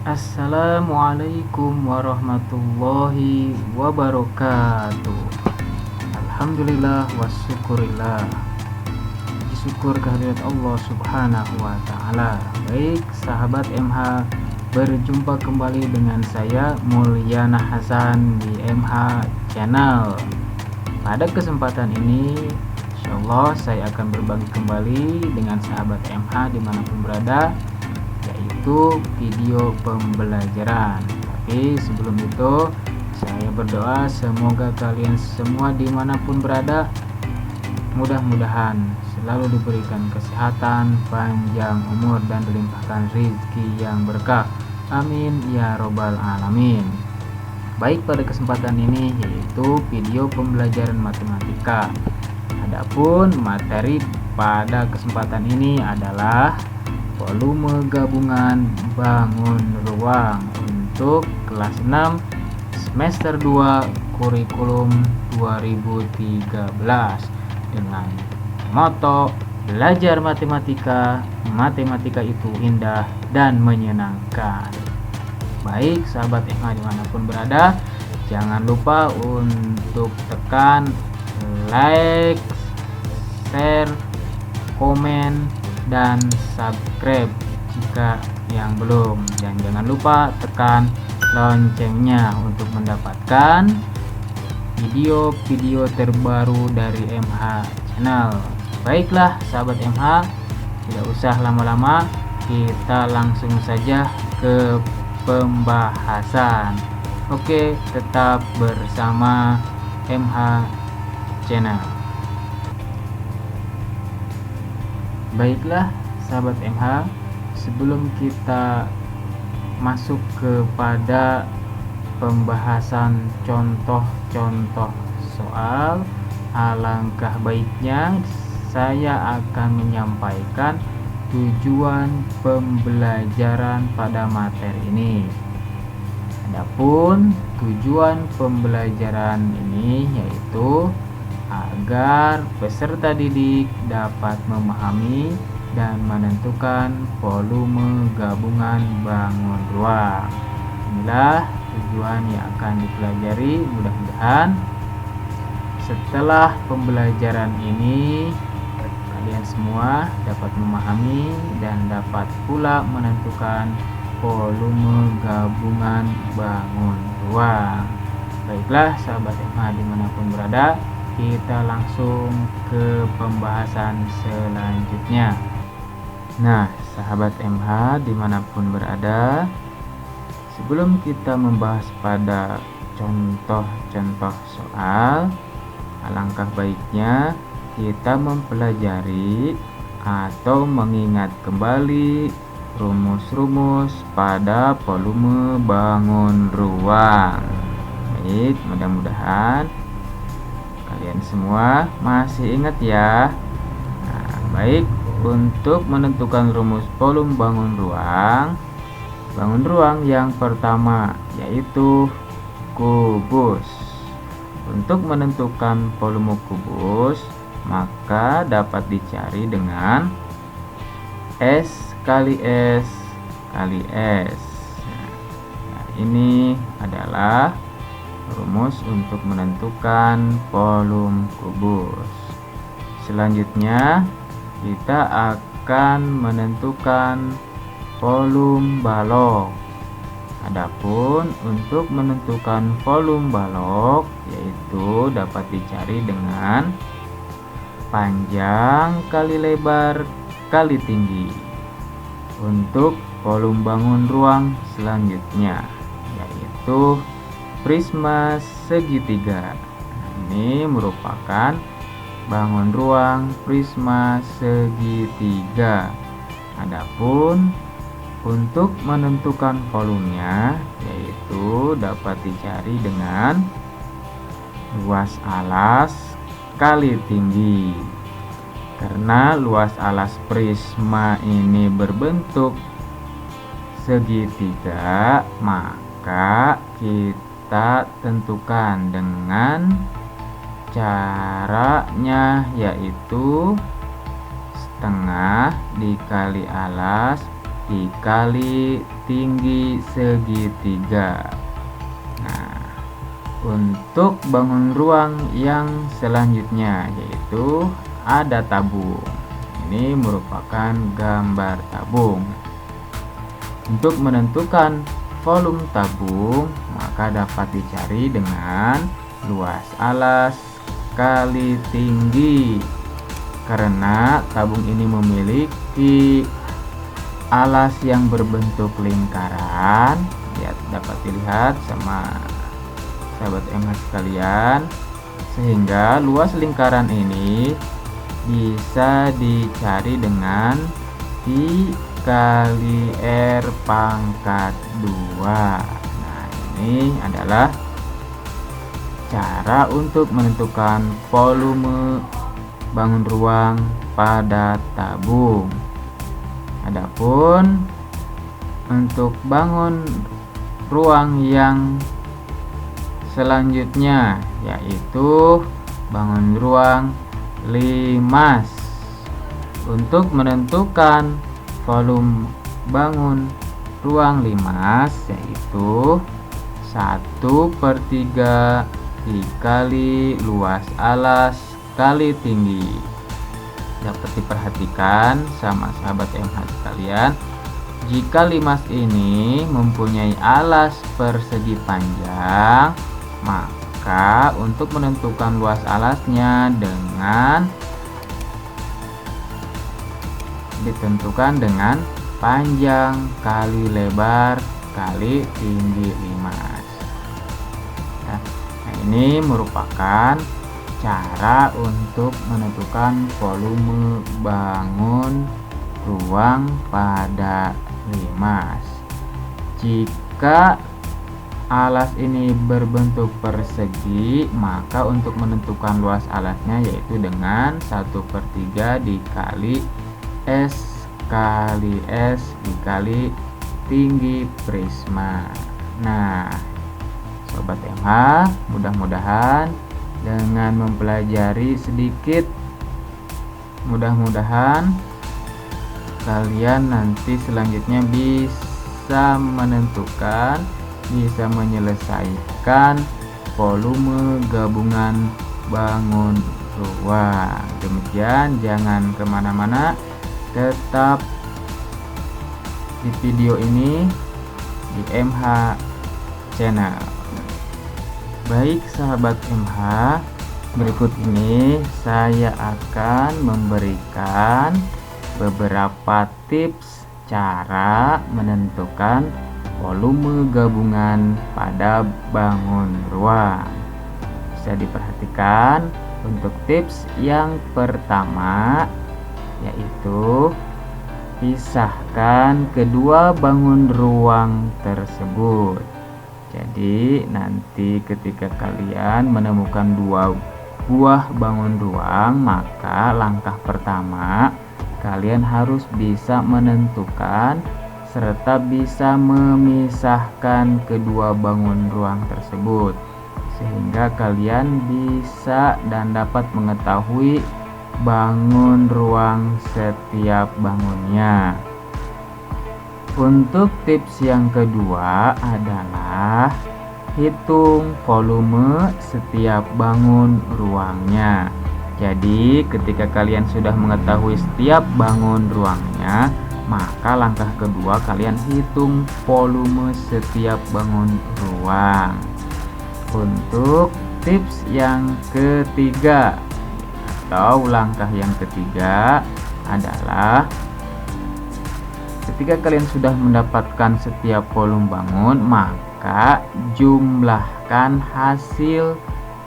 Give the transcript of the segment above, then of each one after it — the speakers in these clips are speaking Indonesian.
Assalamualaikum warahmatullahi wabarakatuh. Alhamdulillah wasyukurillah. Puji syukur kehadirat Allah subhanahu wa ta'ala. Baik sahabat MH, berjumpa kembali dengan saya Mulyana Hasan di MH Channel. Pada kesempatan ini insyaallah saya akan berbagi kembali dengan sahabat MH dimanapun berada, yaitu video pembelajaran. Tapi sebelum itu saya berdoa semoga kalian semua dimanapun berada mudah-mudahan selalu diberikan kesehatan, panjang umur, dan dilimpahkan rezeki yang berkah. Amin ya robbal alamin. Baik, pada kesempatan ini yaitu video pembelajaran matematika. Adapun materi pada kesempatan ini adalah volume gabungan bangun ruang untuk kelas 6 semester 2 kurikulum 2013 dengan moto belajar matematika, matematika itu indah dan menyenangkan. Baik sahabat MH dimanapun berada, jangan lupa untuk tekan like, share, komen, dan subscribe jika yang belum, dan jangan lupa tekan loncengnya untuk mendapatkan video-video terbaru dari MH Channel. Baiklah sahabat MH, tidak usah lama-lama, kita langsung saja ke pembahasan. Oke, tetap bersama MH Channel. Baiklah sahabat MH, sebelum kita masuk kepada pembahasan contoh-contoh soal, alangkah baiknya saya akan menyampaikan tujuan pembelajaran pada materi ini. Adapun tujuan pembelajaran ini yaitu agar peserta didik dapat memahami dan menentukan volume gabungan bangun ruang. Inilah tujuan yang akan dipelajari. Mudah-mudahan setelah pembelajaran ini kalian semua dapat memahami dan dapat pula menentukan volume gabungan bangun ruang. Baiklah sahabat MH dimanapun berada, kita langsung ke pembahasan selanjutnya. Nah sahabat MH dimanapun berada, sebelum kita membahas pada contoh-contoh soal, alangkah baiknya kita mempelajari atau mengingat kembali rumus-rumus pada volume bangun ruang. Baik, mudah-mudahan kalian semua masih ingat ya. Nah, baik, untuk menentukan rumus volume bangun ruang yang pertama yaitu kubus. Untuk menentukan volume kubus, maka dapat dicari dengan S kali S kali S. Nah, ini adalah rumus untuk menentukan volume kubus. Selanjutnya kita akan menentukan volume balok. Adapun untuk menentukan volume balok yaitu dapat dicari dengan panjang kali lebar kali tinggi. Untuk volume bangun ruang selanjutnya yaitu prisma segitiga. Ini merupakan bangun ruang prisma segitiga. Adapun untuk menentukan volumenya yaitu dapat dicari dengan luas alas kali tinggi. Karena luas alas prisma ini berbentuk segitiga, maka kita tentukan dengan caranya yaitu setengah dikali alas dikali tinggi segitiga. Nah, untuk bangun ruang yang selanjutnya yaitu ada tabung. Ini merupakan gambar tabung. Untuk menentukan volume tabung, maka dapat dicari dengan luas alas kali tinggi. Karena tabung ini memiliki alas yang berbentuk lingkaran, ya dapat dilihat sama sahabat MH sekalian, sehingga luas lingkaran ini bisa dicari dengan I kali R pangkat 2. Nah, ini adalah cara untuk menentukan volume bangun ruang pada tabung. Adapun untuk bangun ruang yang selanjutnya yaitu bangun ruang limas. Untuk menentukan volume bangun ruang limas yaitu 1/3 dikali luas alas kali tinggi. Dapat diperhatikan sama sahabat MH sekalian, jika limas ini mempunyai alas persegi panjang, maka untuk menentukan luas alasnya ditentukan dengan panjang kali lebar kali tinggi limas. Nah, ini merupakan cara untuk menentukan volume bangun ruang pada limas. Jika alas ini berbentuk persegi, maka untuk menentukan luas alasnya yaitu dengan 1/3 dikali S kali S dikali tinggi prisma. Nah, sobat MH, mudah-mudahan dengan mempelajari sedikit, mudah-mudahan kalian nanti selanjutnya bisa menentukan, bisa menyelesaikan volume gabungan bangun ruang. Demikian, jangan kemana-mana, tetap di video ini di MH Channel. Baik sahabat MH, berikut ini saya akan memberikan beberapa tips cara menentukan volume gabungan pada bangun ruang. Bisa diperhatikan untuk tips yang pertama yaitu pisahkan kedua bangun ruang tersebut. Jadi nanti ketika kalian menemukan dua buah bangun ruang, maka langkah pertama kalian harus bisa menentukan serta bisa memisahkan kedua bangun ruang tersebut, sehingga kalian bisa dan dapat mengetahui bangun ruang setiap bangunnya. Untuk tips yang kedua adalah hitung volume setiap bangun ruangnya. Jadi ketika kalian sudah mengetahui setiap bangun ruangnya, maka langkah kedua kalian hitung volume setiap bangun ruang. Untuk tips yang ketiga atau langkah yang ketiga adalah ketika kalian sudah mendapatkan setiap volume bangun, maka jumlahkan hasil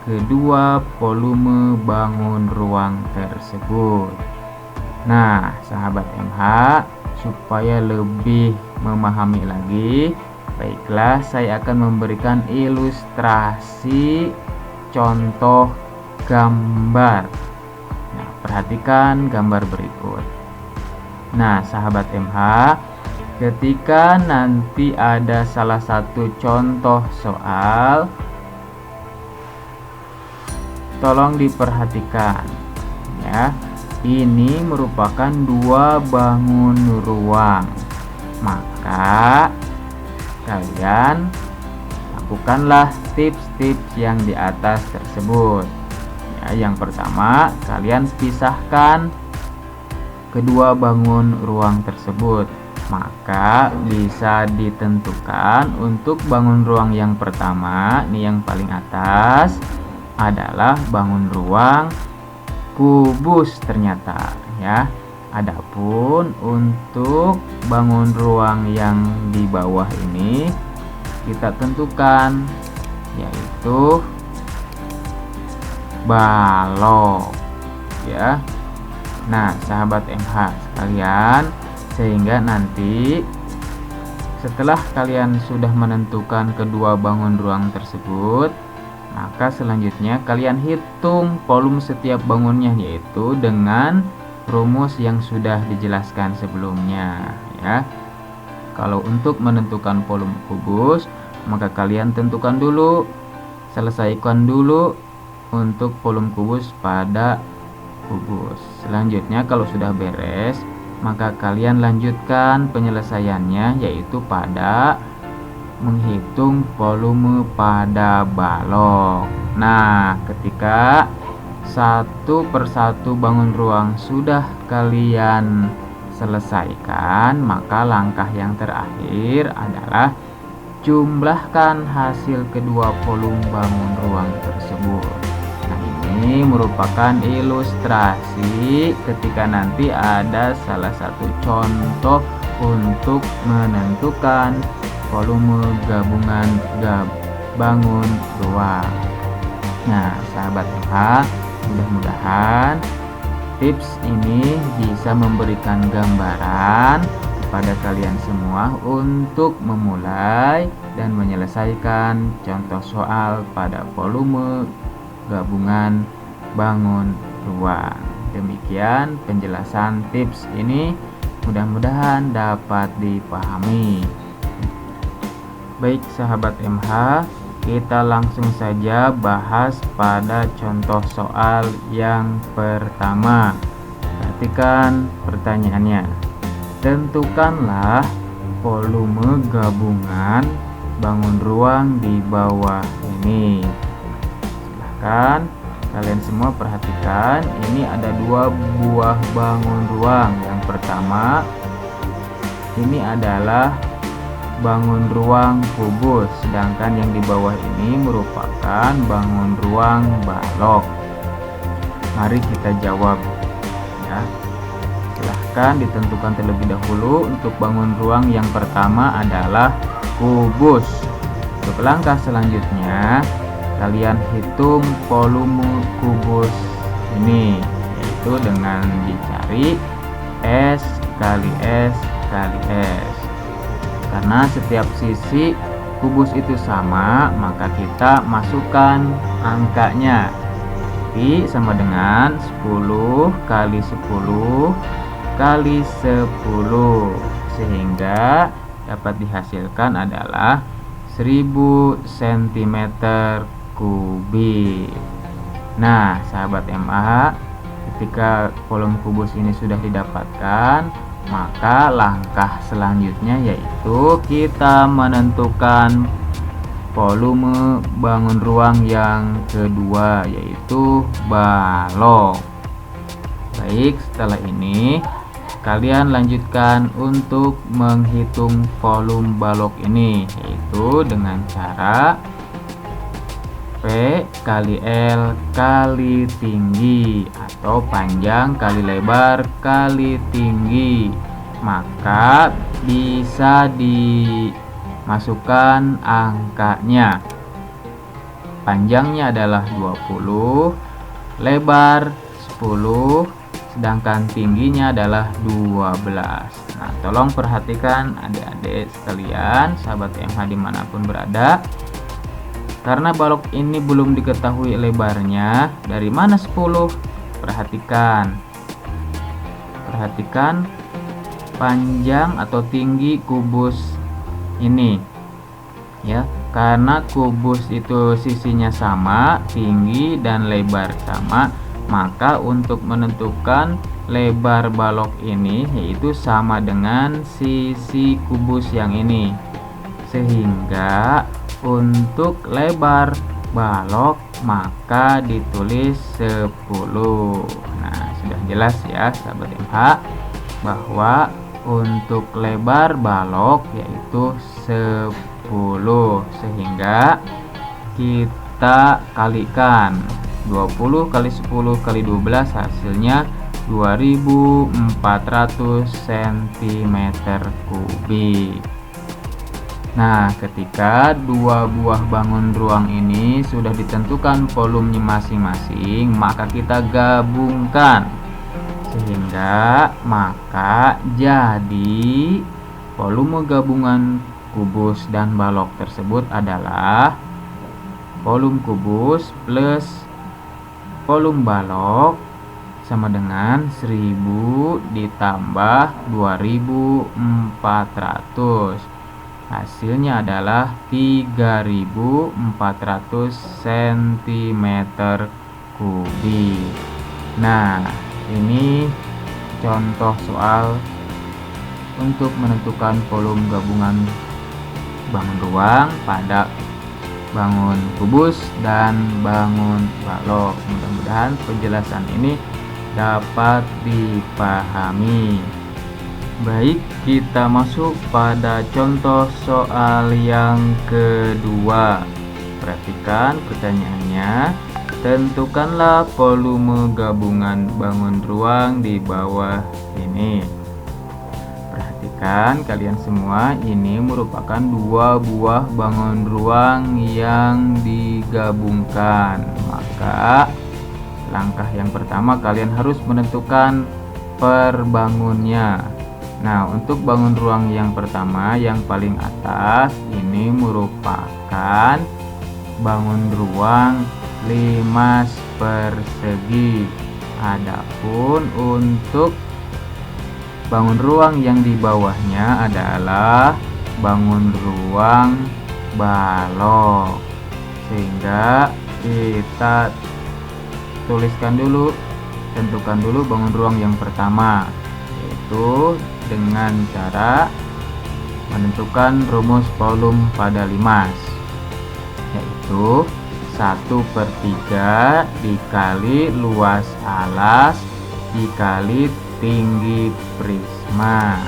kedua volume bangun ruang tersebut. Nah, sahabat MH, supaya lebih memahami lagi, baiklah saya akan memberikan ilustrasi contoh gambar. Nah, perhatikan gambar berikut. Nah, sahabat MH, ketika nanti ada salah satu contoh soal, tolong diperhatikan ya. Ini merupakan dua bangun ruang. maka kalian lakukanlah tips-tips yang di atas tersebut. Ya, yang pertama, kalian pisahkan kedua bangun ruang tersebut. Maka bisa ditentukan untuk bangun ruang yang pertama, ini yang paling atas, adalah bangun ruang kubus ternyata ya. Adapun untuk bangun ruang yang di bawah ini kita tentukan yaitu balok ya. Nah, sahabat MH sekalian, sehingga nanti setelah kalian sudah menentukan kedua bangun ruang tersebut, maka selanjutnya kalian hitung volume setiap bangunnya, yaitu dengan rumus yang sudah dijelaskan sebelumnya ya. Kalau untuk menentukan volume kubus, maka kalian tentukan dulu, selesaikan dulu untuk volume kubus pada kubus. Selanjutnya kalau sudah beres, maka kalian lanjutkan penyelesaiannya, yaitu pada menghitung volume pada balok. Nah, ketika satu persatu bangun ruang sudah kalian selesaikan, maka langkah yang terakhir adalah jumlahkan hasil kedua volume bangun ruang tersebut. Nah, ini merupakan ilustrasi ketika nanti ada salah satu contoh untuk menentukan volume gabungan bangun ruang. Nah, sahabat MH, mudah-mudahan tips ini bisa memberikan gambaran kepada kalian semua untuk memulai dan menyelesaikan contoh soal pada volume gabungan bangun ruang. Demikian penjelasan tips ini, mudah-mudahan dapat dipahami. Baik sahabat MH, kita langsung saja bahas pada contoh soal yang pertama. Perhatikan pertanyaannya. Tentukanlah volume gabungan bangun ruang di bawah ini. Silahkan kalian semua perhatikan, ini ada dua buah bangun ruang. Yang pertama, ini adalah bangun ruang kubus, sedangkan yang di bawah ini merupakan bangun ruang balok. Mari kita jawab ya. Silahkan ditentukan terlebih dahulu. Untuk bangun ruang yang pertama adalah kubus. Untuk langkah selanjutnya, kalian hitung volume kubus ini, yaitu dengan dicari S kali S kali S. Karena setiap sisi kubus itu sama, maka kita masukkan angkanya. I sama dengan 10 kali 10 kali 10, sehingga dapat dihasilkan adalah 1000 cm3. Nah, sahabat MA, ketika volume kubus ini sudah didapatkan, maka langkah selanjutnya yaitu kita menentukan volume bangun ruang yang kedua, yaitu balok. Baik, setelah ini kalian lanjutkan untuk menghitung volume balok ini, yaitu dengan cara P kali L kali tinggi, atau panjang kali lebar kali tinggi. Maka bisa dimasukkan angkanya. Panjangnya adalah 20, lebar 10, sedangkan tingginya adalah 12. Nah, tolong perhatikan adik-adik sekalian, sahabat MH dimanapun berada. Karena balok ini belum diketahui lebarnya, dari mana 10? Perhatikan panjang atau tinggi kubus ini ya. Karena kubus itu sisinya sama, tinggi dan lebar sama, maka untuk menentukan lebar balok ini yaitu sama dengan sisi kubus yang ini, sehingga untuk lebar balok maka ditulis 10. Nah, sudah jelas ya sahabat MH bahwa untuk lebar balok yaitu 10, sehingga kita kalikan 20 kali 10 kali 12 hasilnya 2400 cm3. Nah, ketika dua buah bangun ruang ini sudah ditentukan volumenya masing-masing, maka kita gabungkan sehingga maka jadi volume gabungan kubus dan balok tersebut adalah volume kubus plus volume balok sama dengan 1000 ditambah 2400. Hasilnya adalah 3400 cm3. Nah, ini contoh soal untuk menentukan volume gabungan bangun ruang pada bangun kubus dan bangun balok. Mudah-mudahan penjelasan ini dapat dipahami. Baik, kita masuk pada contoh soal yang kedua. Perhatikan pertanyaannya. Tentukanlah volume gabungan bangun ruang di bawah ini. Perhatikan kalian semua, ini merupakan dua buah bangun ruang yang digabungkan. Maka langkah yang pertama kalian harus menentukan per bangunnya. Nah, untuk bangun ruang yang pertama yang paling atas ini merupakan bangun ruang limas persegi. Adapun untuk bangun ruang yang di bawahnya adalah bangun ruang balok. Sehingga kita tuliskan dulu, tentukan dulu bangun ruang yang pertama, yaitu dengan cara menentukan rumus volume pada limas, yaitu 1/3 dikali luas alas dikali tinggi prisma.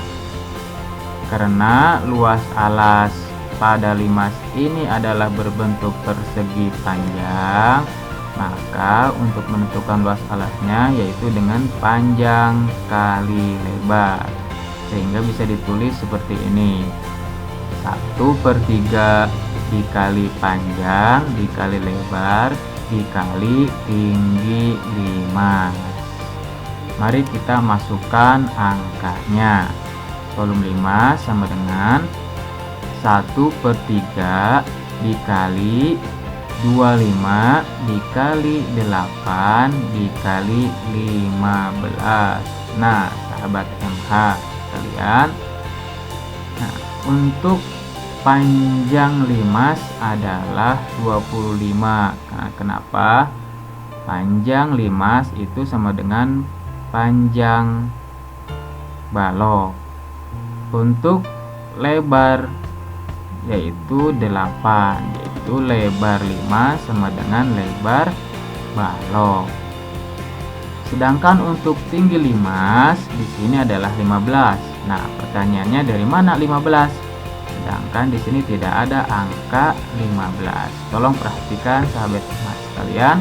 Karena luas alas pada limas ini adalah berbentuk persegi panjang, maka untuk menentukan luas alasnya yaitu dengan panjang kali lebar, sehingga bisa ditulis seperti ini: 1/3 dikali panjang dikali lebar dikali tinggi limas. Mari kita masukkan angkanya. Volume limas sama dengan 1/3 dikali 25 dikali 8 dikali 15. Nah, sahabat MH sekalian, nah, untuk panjang limas adalah 25. Nah, kenapa? Panjang limas itu sama dengan panjang balok. Untuk lebar yaitu 8, yaitu lebar limas sama dengan lebar balok. Sedangkan untuk tinggi limas di sini adalah 15. Nah, pertanyaannya dari mana 15? Sedangkan di sini tidak ada angka 15. Tolong perhatikan sahabat mas sekalian.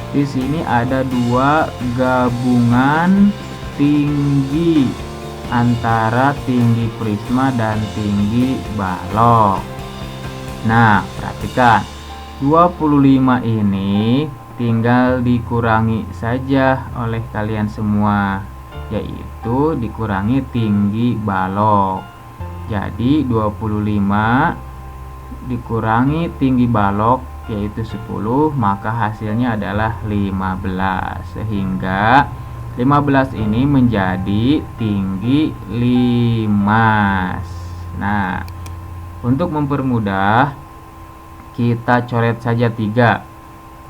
Di sini ada dua gabungan tinggi antara tinggi prisma dan tinggi balok. Nah, perhatikan 25 ini tinggal dikurangi saja oleh kalian semua, yaitu dikurangi tinggi balok. Jadi 25 dikurangi tinggi balok yaitu 10, maka hasilnya adalah 15. Sehingga 15 ini menjadi tinggi limas. Nah, untuk mempermudah kita coret saja 3.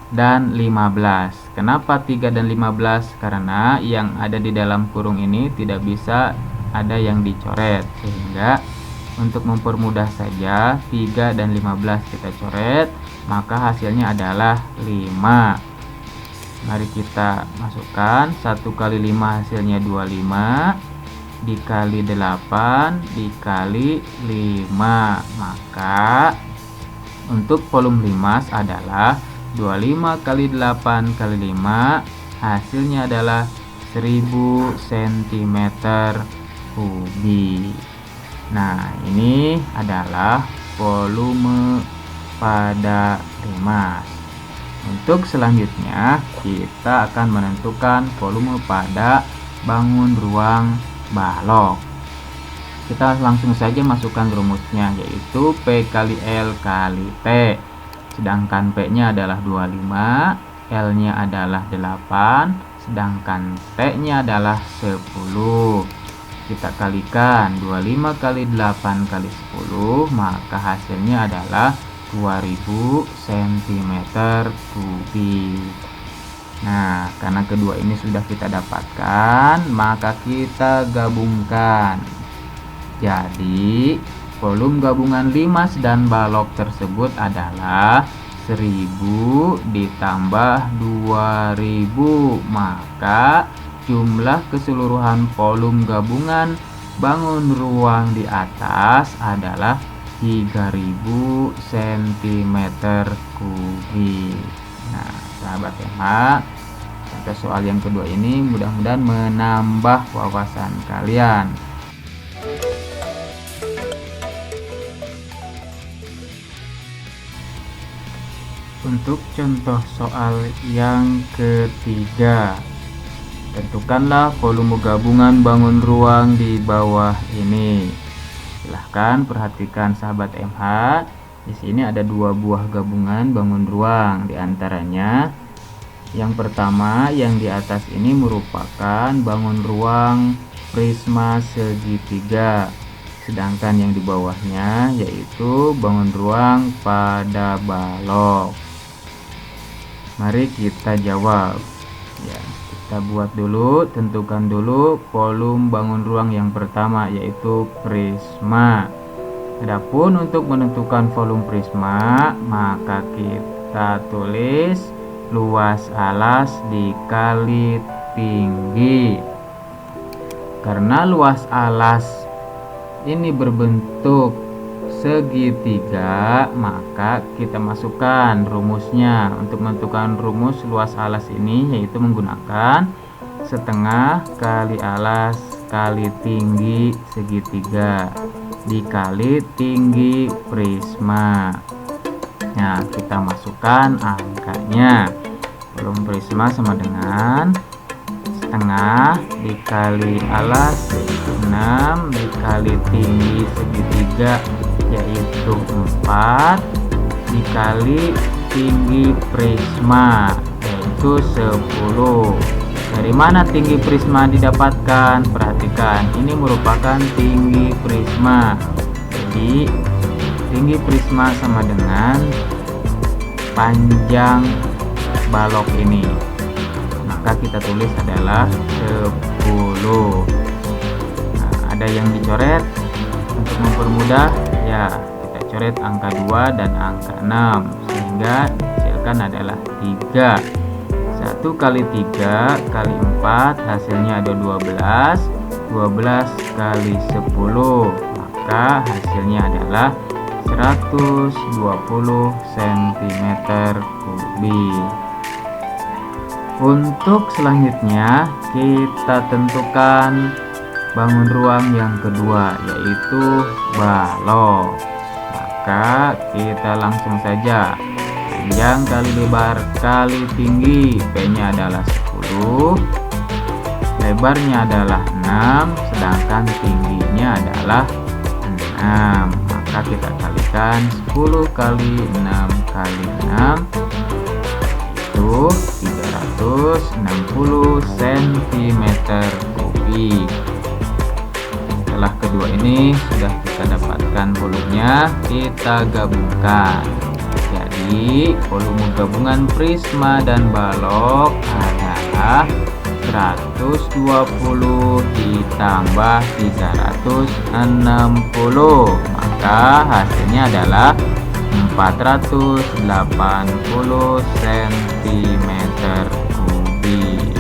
dan 15. Kenapa 3 dan 15? Karena yang ada di dalam kurung ini tidak bisa ada yang dicoret, sehingga untuk mempermudah saja 3 dan 15 kita coret, maka hasilnya adalah 5. Mari kita masukkan 1 kali 5 hasilnya 25, dikali 8 dikali 5, maka untuk volume limas adalah 25 kali 8 kali 5, hasilnya adalah 1000 cm kubik. Nah, ini adalah volume pada limas. Untuk selanjutnya kita akan menentukan volume pada bangun ruang balok. Kita langsung saja masukkan rumusnya, yaitu P kali L kali T. Sedangkan P-nya adalah 25, L-nya adalah 8, sedangkan T-nya adalah 10. Kita kalikan 25 kali 8 kali 10, maka hasilnya adalah 2000 cm kubik. Nah, karena kedua ini sudah kita dapatkan, maka kita gabungkan. Jadi volume gabungan limas dan balok tersebut adalah 1000 ditambah 2000, maka jumlah keseluruhan volume gabungan bangun ruang di atas adalah 3000 cm kubik. Nah, sahabat Emma, pada soal yang kedua ini mudah-mudahan menambah wawasan kalian. Untuk contoh soal yang ketiga, tentukanlah volume gabungan bangun ruang di bawah ini. Silahkan perhatikan sahabat MH. Di sini ada dua buah gabungan bangun ruang. Di antaranya yang pertama yang di atas ini merupakan bangun ruang prisma segitiga. Sedangkan yang di bawahnya yaitu bangun ruang pada balok. Mari kita jawab. Ya, kita buat dulu, tentukan dulu volume bangun ruang yang pertama yaitu prisma. Adapun untuk menentukan volume prisma, maka kita tulis luas alas dikali tinggi. Karena luas alas ini berbentuk segitiga, maka kita masukkan rumusnya. Untuk menentukan rumus luas alas ini yaitu menggunakan setengah kali alas kali tinggi segitiga dikali tinggi prisma. Nah, kita masukkan angkanya. Volume prisma sama dengan setengah dikali alas 6 dikali tinggi segitiga yaitu 4 dikali tinggi prisma yaitu 10. Dari mana tinggi prisma didapatkan? Perhatikan, ini merupakan tinggi prisma. Jadi tinggi prisma sama dengan panjang balok ini. Maka kita tulis adalah 10. Nah, ada yang dicoret untuk mempermudah, ya kita coret angka 2 dan angka 6 sehingga dihasilkan adalah 3. 1 kali 3 kali 4 hasilnya ada 12. 12 kali 10 maka hasilnya adalah 120 cm kubik. Untuk selanjutnya kita tentukan bangun ruang yang kedua yaitu balok. Maka kita langsung saja panjang kali lebar kali tinggi. P-nya adalah 10, lebarnya adalah 6, sedangkan tingginya adalah 6. Maka kita kalikan 10 kali 6 kali 6 itu 360 cm kubik. Setelah kedua ini sudah kita dapatkan volumenya, kita gabungkan. Jadi Jadi volume gabungan prisma dan balok adalah 120 ditambah 360, maka hasilnya adalah 480 cm kubik.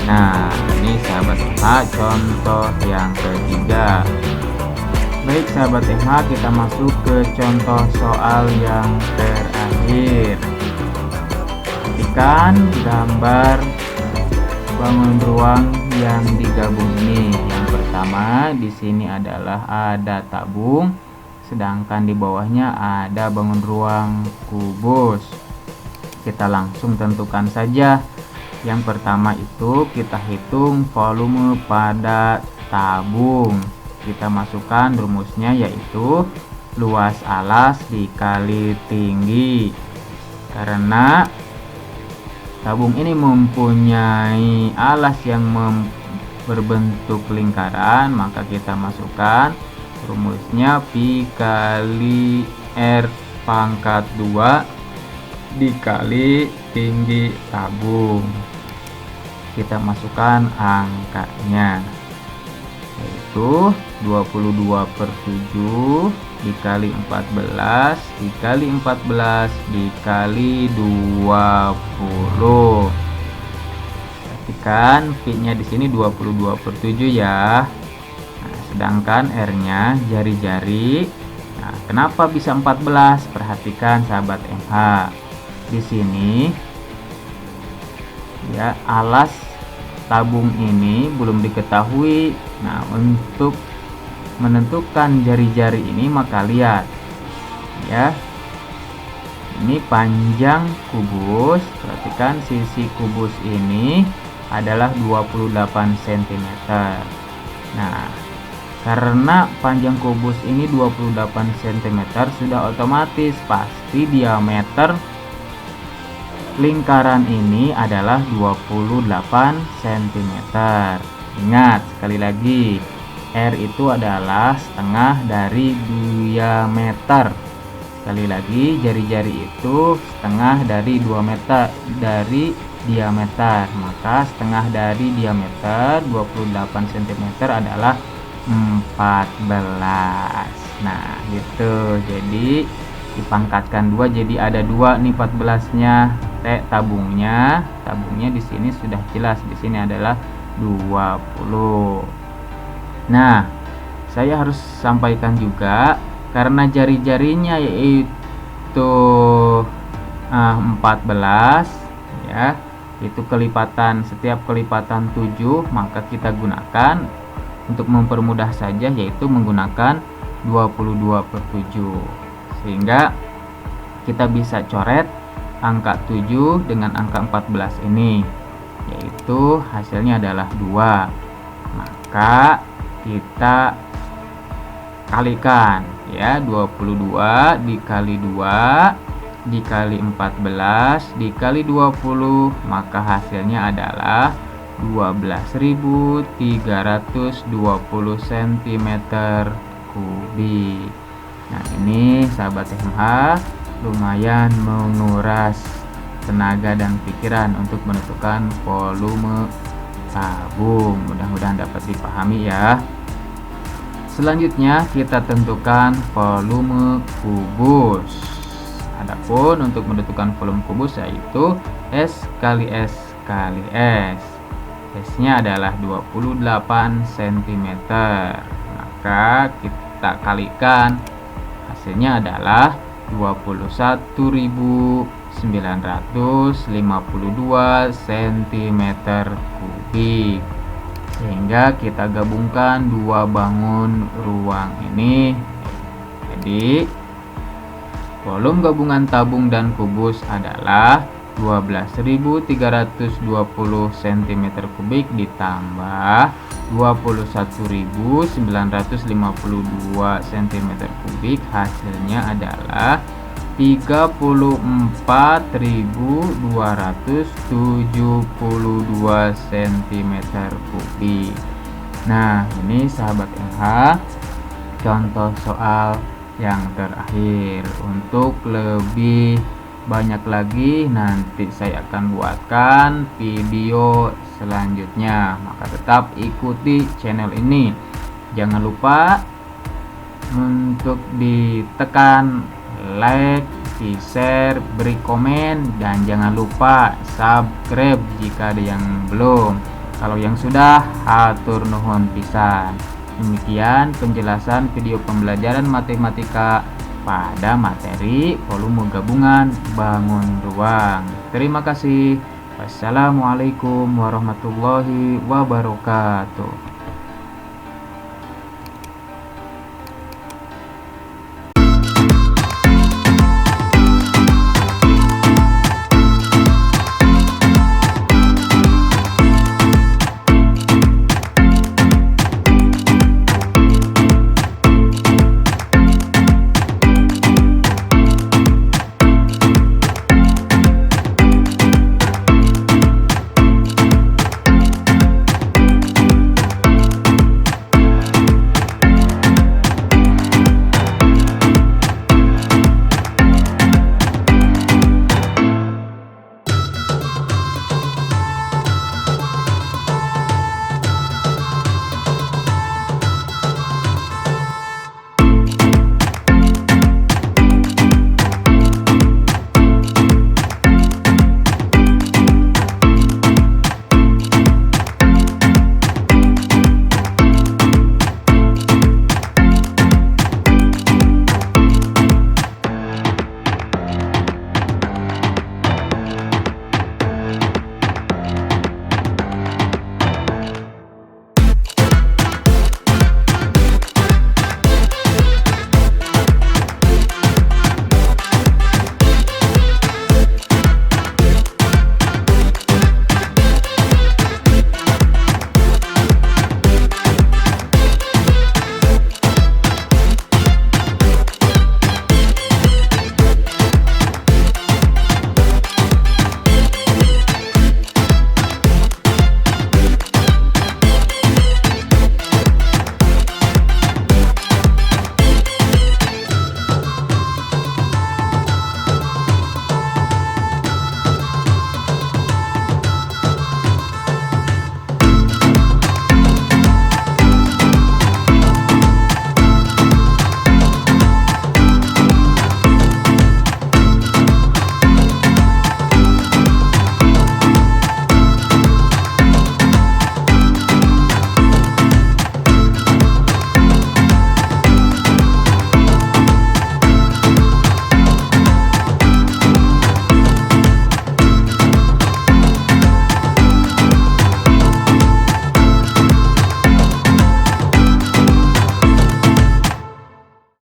Nah, ini sahabat MH contoh yang ketiga. Baik sahabat MH, kita masuk ke contoh soal yang terakhir. Perhatikan gambar bangun ruang yang digabung ini. Yang pertama di sini adalah ada tabung, sedangkan di bawahnya ada bangun ruang kubus. Kita langsung tentukan saja. Yang pertama itu kita hitung volume pada tabung. Kita masukkan rumusnya, yaitu luas alas dikali tinggi. Karena tabung ini mempunyai alas yang berbentuk lingkaran, maka kita masukkan rumusnya pi kali R pangkat 2 dikali tinggi tabung. Kita masukkan angkanya, yaitu 22/7 dikali 14 dikali 14 dikali 20. Perhatikan pi-nya di sini 22/7 ya. Nah, sedangkan R-nya jari-jari. Nah, kenapa bisa 14? Perhatikan sahabat MH. Di sini ya, alas tabung ini belum diketahui. Nah, untuk menentukan jari-jari ini, maka lihat ya, ini panjang kubus. Perhatikan sisi kubus ini adalah 28 cm. Nah, karena panjang kubus ini 28 cm, sudah otomatis pasti diameter lingkaran ini adalah 28 cm. Ingat sekali lagi, R itu adalah setengah dari diameter. Sekali lagi, jari-jari itu setengah dari 2 meter dari diameter. Maka setengah dari diameter 28 cm adalah 14. Nah, gitu. Jadi dipangkatkan 2, jadi ada 2 nih 14-nya. Tabungnya di sini sudah jelas, di sini adalah 20. Nah, saya harus sampaikan juga, karena jari-jarinya yaitu 14 ya, itu kelipatan, setiap kelipatan 7, maka kita gunakan untuk mempermudah saja, yaitu menggunakan 22/7, sehingga kita bisa coret angka 7 dengan angka 14 ini, yaitu hasilnya adalah 2. Maka kita kalikan ya, 22 dikali 2 dikali 14 dikali 20, maka hasilnya adalah 12.320 cm kubik. Nah, ini sahabat MH lumayan menguras tenaga dan pikiran untuk menentukan volume tabung. Mudah-mudahan dapat dipahami ya. Selanjutnya kita tentukan volume kubus. Adapun untuk menentukan volume kubus, yaitu S kali S kali S. S-nya adalah 28 cm. Maka kita kalikan, hasilnya adalah 21.952 cm kubik. Sehingga kita gabungkan dua bangun ruang ini. Jadi volume gabungan tabung dan kubus adalah 12.320 cm kubik ditambah 21.952 cm kubik, hasilnya adalah 34.272 cm kubik. Nah, ini sahabat MH contoh soal yang terakhir. Untuk lebih banyak lagi, nanti saya akan buatkan video selanjutnya. Maka tetap ikuti channel ini. Jangan lupa untuk ditekan like, di share, beri komen, dan jangan lupa subscribe jika ada yang belum. Kalau yang sudah, hatur nuhun pisan. Demikian penjelasan video pembelajaran matematika pada materi volume gabungan bangun ruang. Terima kasih. Wassalamualaikum warahmatullahi wabarakatuh.